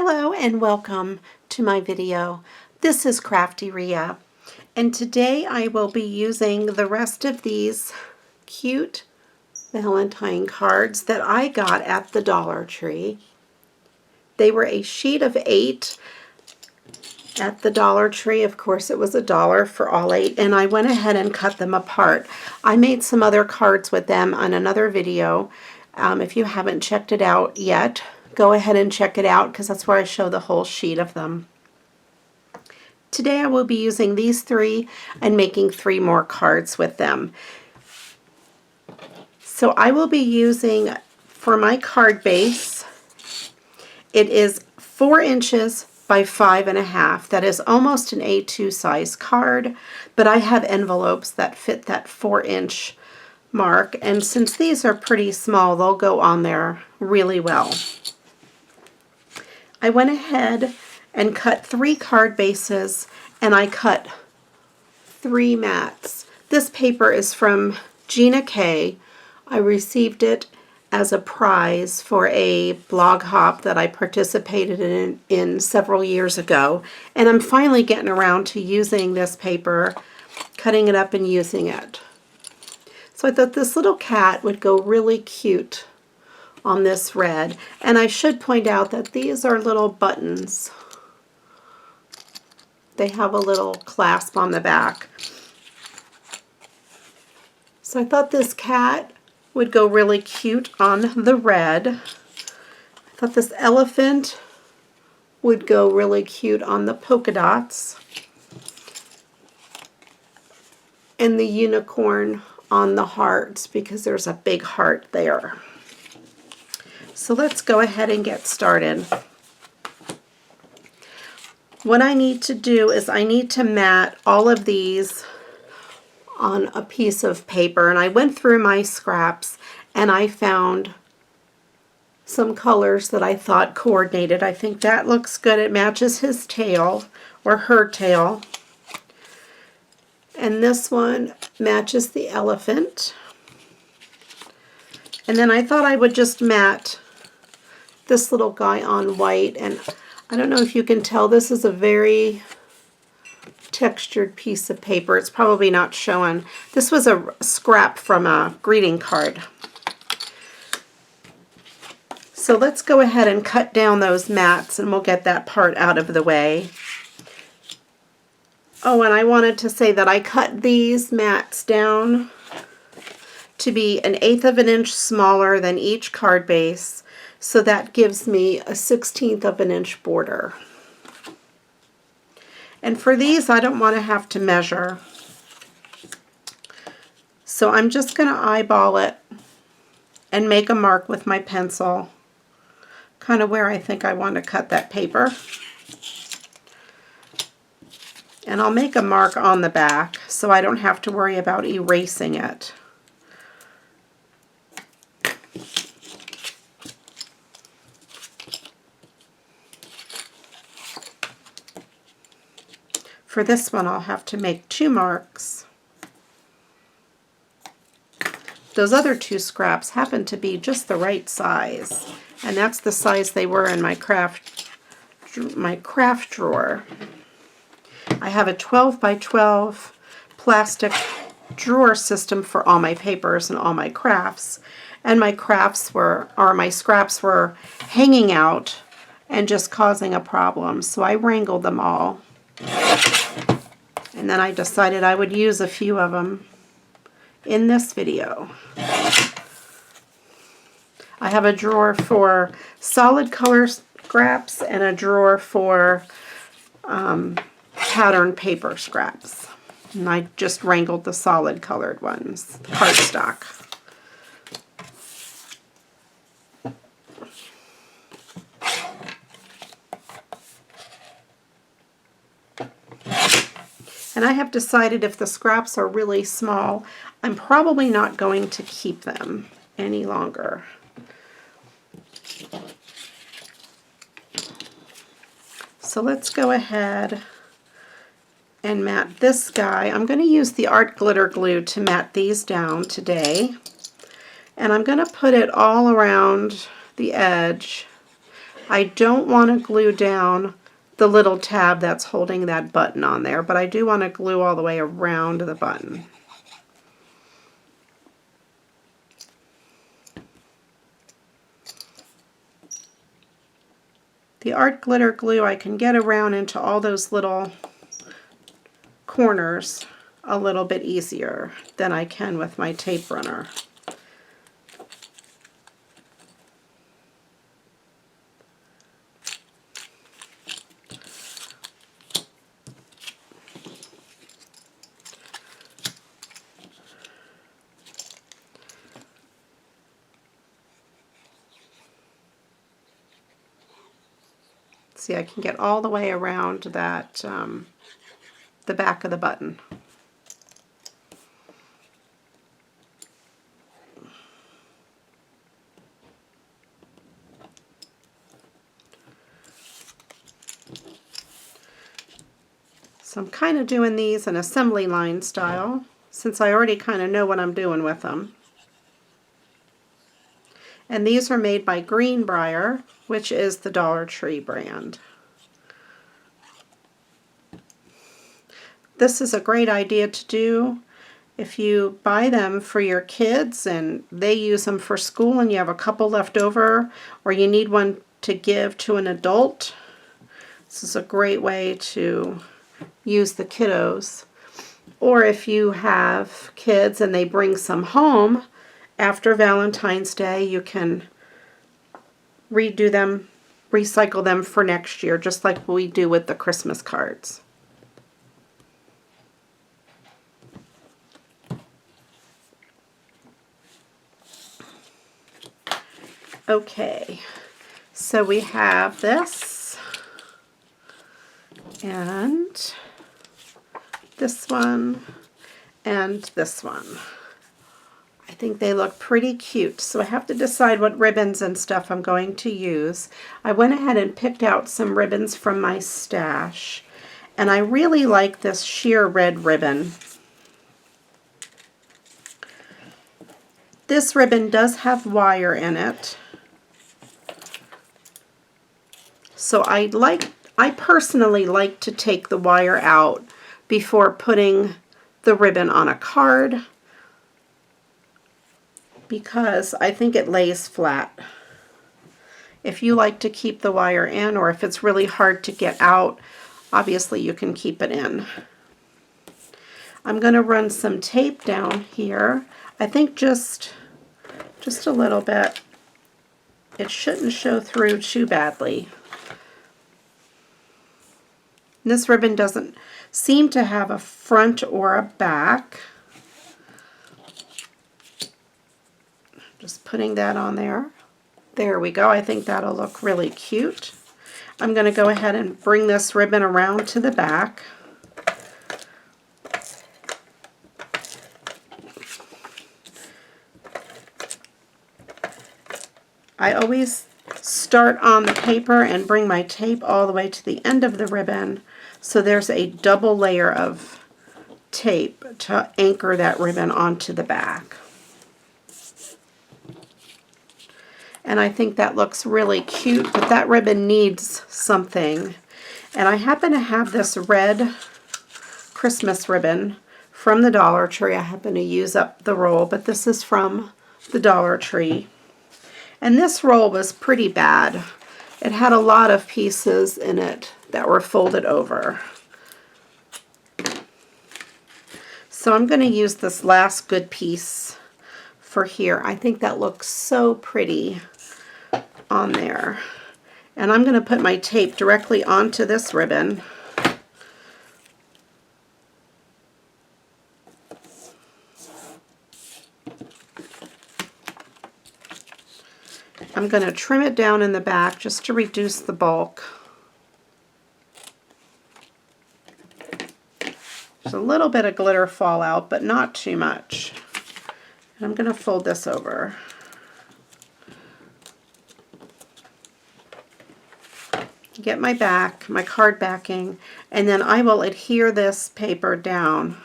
Hello and welcome to my video. This is Crafty Rhea, and today I will be using the rest of these cute Valentine cards that I got at the Dollar Tree. They were a sheet of 8 at the Dollar Tree. Of course, it was $1 for all 8, and I went ahead and cut them apart. I made some other cards with them on another video. If you haven't checked it out yet, go ahead and check it out because that's where I show the whole sheet of them. Today I will be using these 3 and making 3 more cards with them. So I will be using, for my card base, it is 4 inches by 5.5. That is almost an A2 size card, but I have envelopes that fit that 4-inch mark, and since these are pretty small, they'll go on there really well. I went ahead and cut 3 card bases, and I cut 3 mats. This paper is from Gina K. I received it as a prize for a blog hop that I participated in several years ago, and I'm finally getting around to using this paper, cutting it up and using it. So I thought this little cat would go really cute on this red. And I should point out that these are little buttons. They have a little clasp on the back. So I thought this cat would go really cute on the red. I thought this elephant would go really cute on the polka dots. And the unicorn on the hearts, because there's a big heart there. So let's go ahead and get started. What I need to do is I need to mat all of these on a piece of paper, and I went through my scraps and I found some colors that I thought coordinated. I think that looks good. It matches his tail or her tail. And this one matches the elephant. And then I thought I would just mat this little guy on white. And I don't know if you can tell, this is a very textured piece of paper. It's probably not showing. This was a scrap from a greeting card. So let's go ahead and cut down those mats and we'll get that part out of the way. Oh, and I wanted to say that I cut these mats down to be 1/8 of an inch smaller than each card base, so that gives me a 1/16 of an inch border. And for these, I don't want to have to measure, so I'm just going to eyeball it and make a mark with my pencil, kind of where I think I want to cut that paper. And I'll make a mark on the back so I don't have to worry about erasing it. For this one, I'll have to make 2 marks. Those other 2 scraps happen to be just the right size, and that's the size they were in my craft drawer. I have a 12 by 12 plastic drawer system for all my papers and all my crafts, and my scraps were hanging out and just causing a problem, so I wrangled them all. And then I decided I would use a few of them in this video. I have a drawer for solid color scraps and a drawer for pattern paper scraps. And I just wrangled the solid colored ones, cardstock. And I have decided if the scraps are really small, I'm probably not going to keep them any longer. So let's go ahead and mat this guy. I'm going to use the art glitter glue to mat these down today. And I'm going to put it all around the edge I don't want to glue down the little tab that's holding that button on there, but I do want to glue all the way around the button. The art glitter glue, I can get around into all those little corners a little bit easier than I can with my tape runner. See, I can get all the way around that, the back of the button. So I'm kind of doing these in assembly line style, since I already kind of know what I'm doing with them. And these are made by Greenbrier, which is the Dollar Tree brand. This is a great idea to do if you buy them for your kids and they use them for school and you have a couple left over, or you need one to give to an adult. This is a great way to use the kiddos. Or if you have kids and they bring some home after Valentine's Day, you can redo them, recycle them for next year, just like we do with the Christmas cards. Okay, so we have this and this one and this one. I think they look pretty cute, so I have to decide what ribbons and stuff I'm going to use. I went ahead and picked out some ribbons from my stash, and I really like this sheer red ribbon. This ribbon does have wire in it, so I personally like to take the wire out before putting the ribbon on a card, because I think it lays flat. If you like to keep the wire in, or if it's really hard to get out, obviously you can keep it in. I'm going to run some tape down here. I think just a little bit. It shouldn't show through too badly. This ribbon doesn't seem to have a front or a back. Just putting that on there. There we go. I think that'll look really cute. I'm going to go ahead and bring this ribbon around to the back. I always start on the paper and bring my tape all the way to the end of the ribbon, so there's a double layer of tape to anchor that ribbon onto the back. And I think that looks really cute, but that ribbon needs something. And I happen to have this red Christmas ribbon from the Dollar Tree. I happen to use up the roll, but this is from the Dollar Tree. And this roll was pretty bad. It had a lot of pieces in it that were folded over. So I'm going to use this last good piece for here. I think that looks so pretty on there. And I'm going to put my tape directly onto this ribbon. I'm going to trim it down in the back just to reduce the bulk. There's a little bit of glitter fallout, but not too much. And I'm going to fold this over. Get my back, my card backing, and then I will adhere this paper down.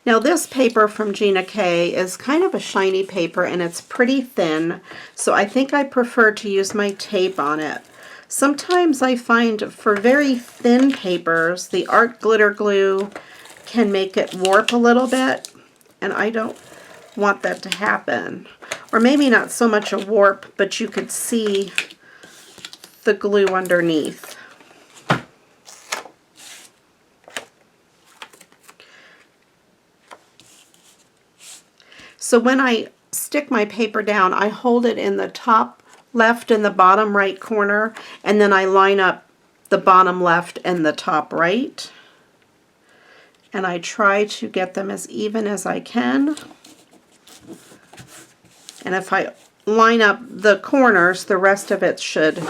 Now this paper from Gina K is kind of a shiny paper and it's pretty thin, so I think I prefer to use my tape on it. Sometimes I find for very thin papers, the art glitter glue can make it warp a little bit, and I don't want that to happen. Or maybe not so much a warp, but you could see the glue underneath. So when I stick my paper down, I hold it in the top left and the bottom right corner, and then I line up the bottom left and the top right. And I try to get them as even as I can. And if I line up the corners, the rest of it should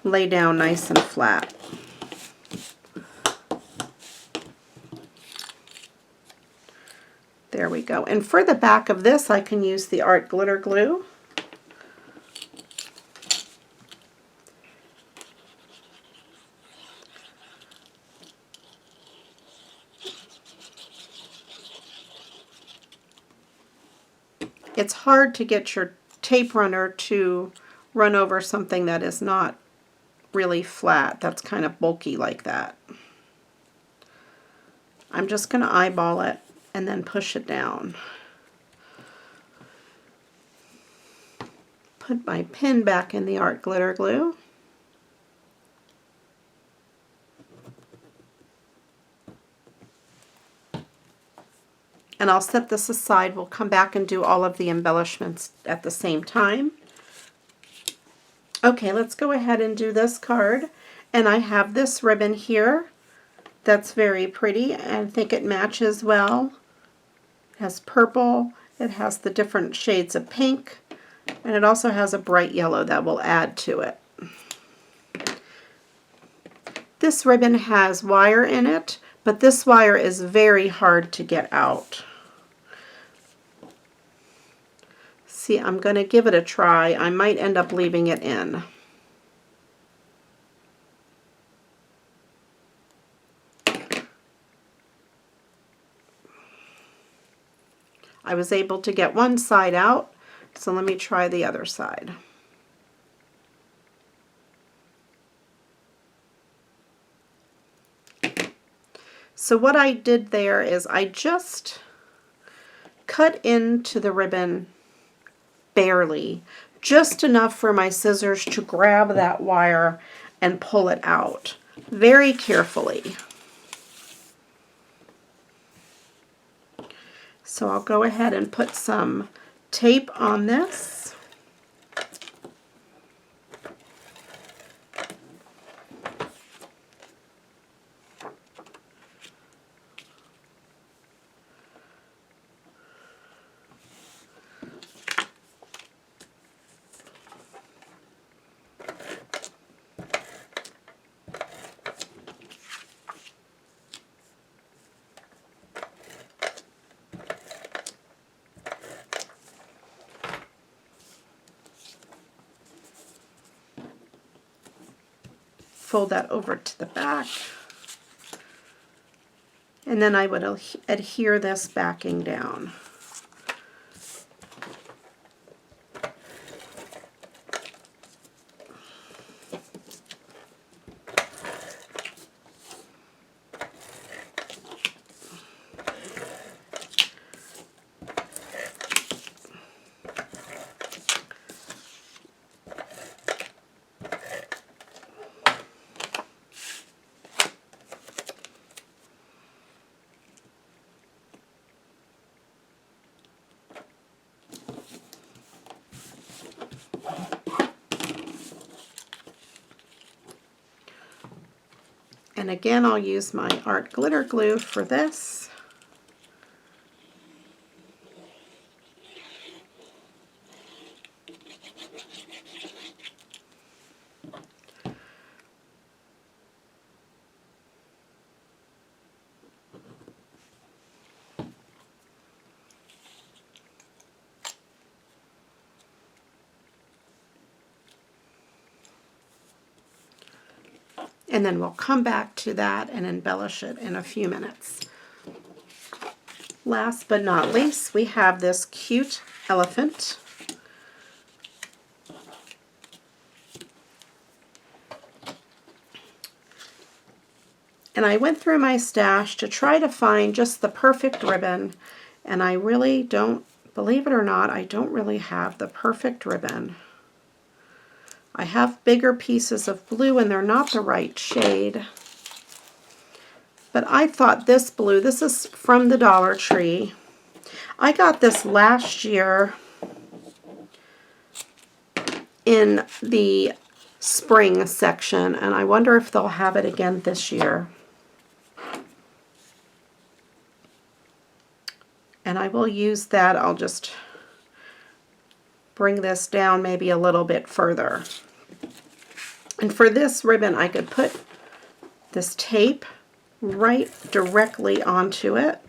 lay down nice and flat. There we go. And for the back of this, I can use the art glitter glue. It's hard to get your tape runner to run over something that is not really flat. That's kind of bulky like that. I'm just going to eyeball it and then push it down. Put my pin back in the art glitter glue. And I'll set this aside. We'll come back and do all of the embellishments at the same time. Okay, let's go ahead and do this card. And I have this ribbon here that's very pretty, and I think it matches well. It has purple, it has the different shades of pink, and it also has a bright yellow that will add to it. This ribbon has wire in it, but this wire is very hard to get out. See, I'm going to give it a try. I might end up leaving it in. I was able to get one side out, so let me try the other side. So what I did there is I just cut into the ribbon barely, just enough for my scissors to grab that wire and pull it out very carefully. So I'll go ahead and put some tape on this. Fold that over to the back, and then I would adhere this backing down. And again, I'll use my art glitter glue for this. And then we'll come back to that and embellish it in a few minutes. Last but not least, we have this cute elephant. And I went through my stash to try to find just the perfect ribbon, and I really don't, believe it or not, I don't really have the perfect ribbon. I have bigger pieces of blue and they're not the right shade. But I thought this blue, this is from the Dollar Tree. I got this last year in the spring section, and I wonder if they'll have it again this year. And I will use that. I'll just bring this down maybe a little bit further. And for this ribbon, I could put this tape right directly onto it.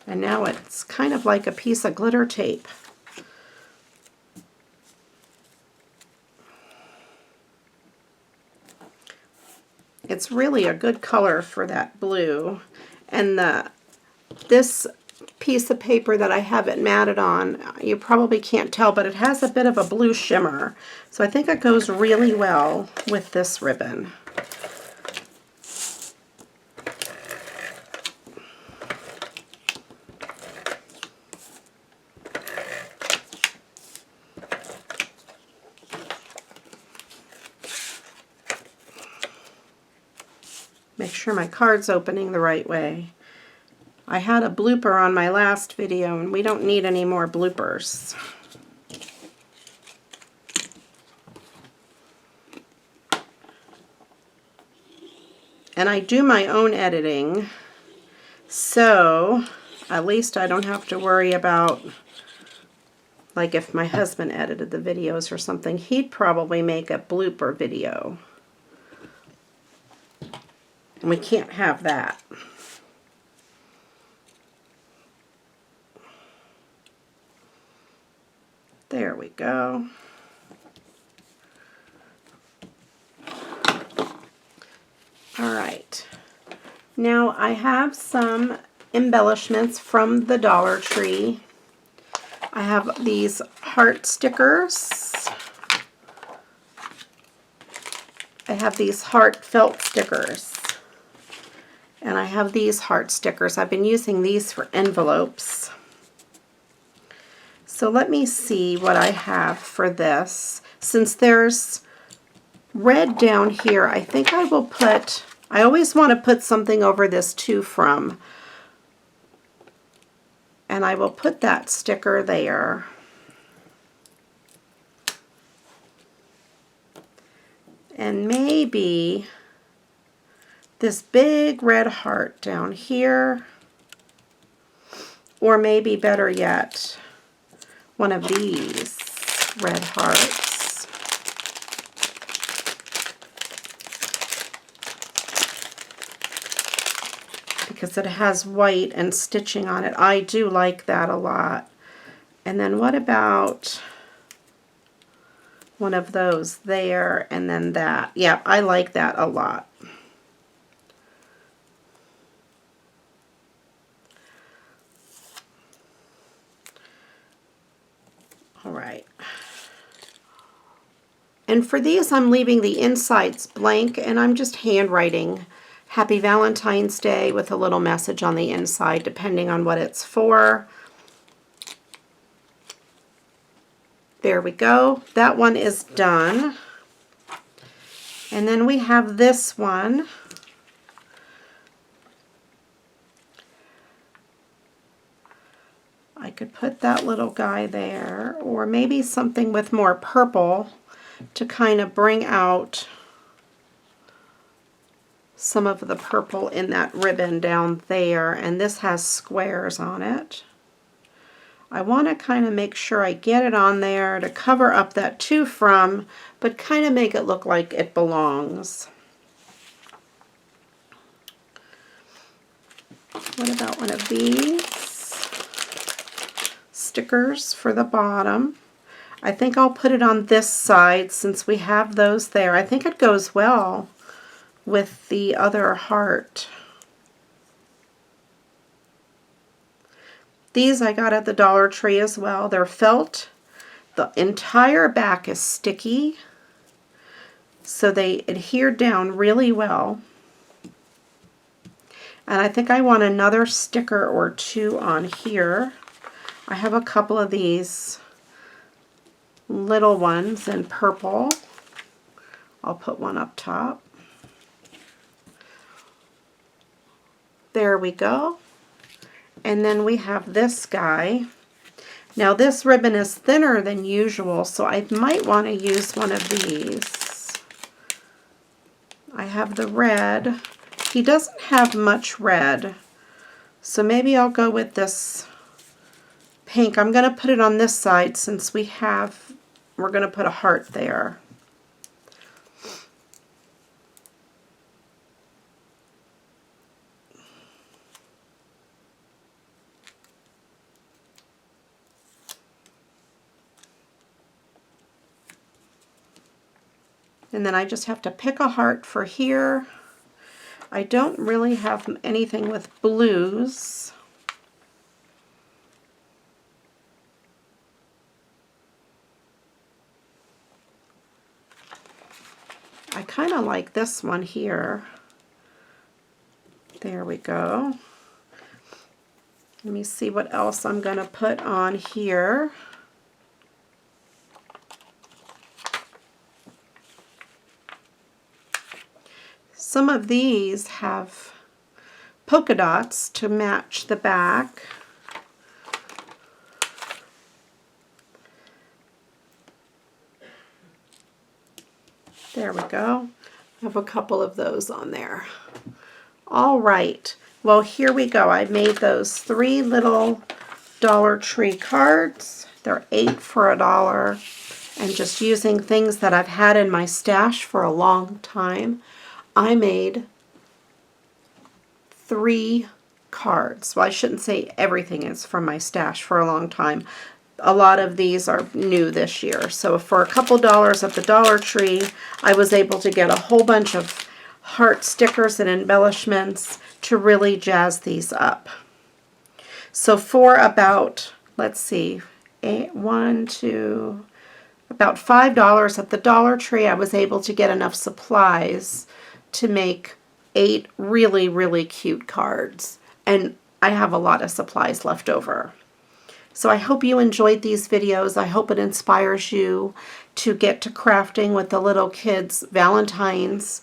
And now it's kind of like a piece of glitter tape. It's really a good color for that blue. And this piece of paper that I have it matted on, you probably can't tell, but it has a bit of a blue shimmer. So I think it goes really well with this ribbon. Make sure my card's opening the right way. I had a blooper on my last video, and we don't need any more bloopers. And I do my own editing, so at least I don't have to worry about, like if my husband edited the videos or something, he'd probably make a blooper video. And we can't have that. There we go. All right. Now I have some embellishments from the Dollar Tree. I have these heart stickers. I have these heart felt stickers. And I have these heart stickers. I've been using these for envelopes. So let me see what I have for this. Since there's red down here, I think I will put, I always want to put something over this to from. And I will put that sticker there. And maybe this big red heart down here, or maybe better yet, one of these red hearts. Because it has white and stitching on it. I do like that a lot. And then what about one of those there and then that? Yeah, I like that a lot. All right. And for these, I'm leaving the insides blank, and I'm just handwriting Happy Valentine's Day with a little message on the inside, depending on what it's for. There we go. That one is done. And then we have this one. I could put that little guy there, or maybe something with more purple to kind of bring out some of the purple in that ribbon down there. And this has squares on it. I want to kind of make sure I get it on there to cover up that to from, but kind of make it look like it belongs. What about one of these stickers for the bottom? I think I'll put it on this side since we have those there. I think it goes well with the other heart. These I got at the Dollar Tree as well. They're felt. The entire back is sticky, so they adhere down really well. And I think I want another sticker or two on here. I have a couple of these little ones in purple. I'll put one up top. There we go. And then we have this guy. Now this ribbon is thinner than usual, so I might want to use one of these. I have the red. He doesn't have much red, so maybe I'll go with this pink. I'm going to put it on this side since we're going to put a heart there. And then I just have to pick a heart for here. I don't really have anything with blues. I kind of like this one here. There we go. Let me see what else I'm going to put on here. Some of these have polka dots to match the back. There we go. I have a couple of those on there. All right. Well, here we go. I made those 3 little Dollar Tree cards. They're 8 for $1. And just using things that I've had in my stash for a long time, I made 3 cards. Well, I shouldn't say everything is from my stash for a long time. A lot of these are new this year. So for a couple dollars at the Dollar Tree, I was able to get a whole bunch of heart stickers and embellishments to really jazz these up. So for about, let's see, about $5 at the Dollar Tree, I was able to get enough supplies to make 8 really, really cute cards. And I have a lot of supplies left over. So I hope you enjoyed these videos. I hope it inspires you to get to crafting with the little kids' Valentines.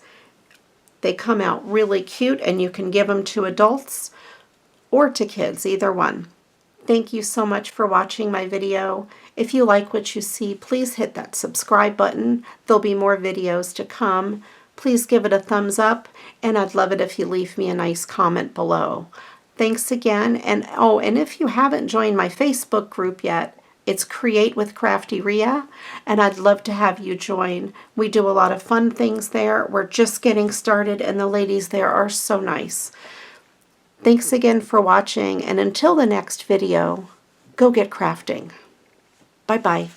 They come out really cute, and you can give them to adults or to kids, either one. Thank you so much for watching my video. If you like what you see, please hit that subscribe button. There'll be more videos to come. Please give it a thumbs up, and I'd love it if you leave me a nice comment below. Thanks again, and oh, and if you haven't joined my Facebook group yet, it's Create with Crafty Rhea, and I'd love to have you join. We do a lot of fun things there. We're just getting started, and the ladies there are so nice. Thanks again for watching, and until the next video, go get crafting. Bye-bye.